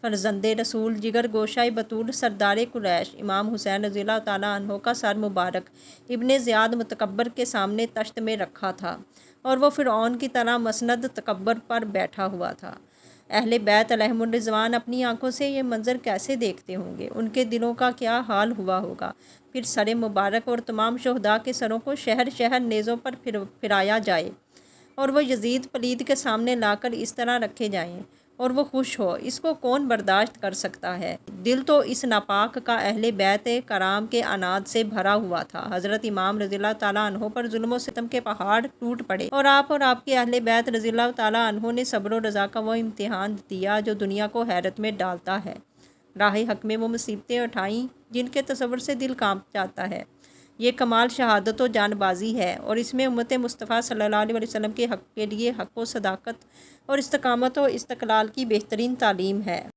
فرزند رسول جگر گوشہ بطول سردار قریش امام حسین رضی اللہ تعالیٰ عنہ کا سر مبارک ابن زیاد متکبر کے سامنے تشت میں رکھا تھا اور وہ فرعون کی طرح مسند تکبر پر بیٹھا ہوا تھا۔ اہل بیت علیہم الرضوان اپنی آنکھوں سے یہ منظر کیسے دیکھتے ہوں گے؟ ان کے دلوں کا کیا حال ہوا ہوگا؟ پھر سر مبارک اور تمام شہداء کے سروں کو شہر شہر نیزوں پر پھرایا جائے اور وہ یزید پلید کے سامنے لا کر اس طرح رکھے جائیں اور وہ خوش ہو، اس کو کون برداشت کر سکتا ہے؟ دل تو اس ناپاک کا اہل بیت کرام کے عناد سے بھرا ہوا تھا۔ حضرت امام رضی اللہ تعالیٰ عنہ پر ظلم و ستم کے پہاڑ ٹوٹ پڑے اور آپ کے اہل بیت رضی اللہ تعالیٰ عنہ نے صبر و رضا کا وہ امتحان دیا جو دنیا کو حیرت میں ڈالتا ہے۔ راہ حق میں وہ مصیبتیں اٹھائیں جن کے تصور سے دل کانپ جاتا ہے۔ یہ کمال شہادت و جان بازی ہے اور اس میں امت مصطفیٰ صلی اللہ علیہ وسلم کے حق کے لیے حق و صداقت اور استقامت و استقلال کی بہترین تعلیم ہے۔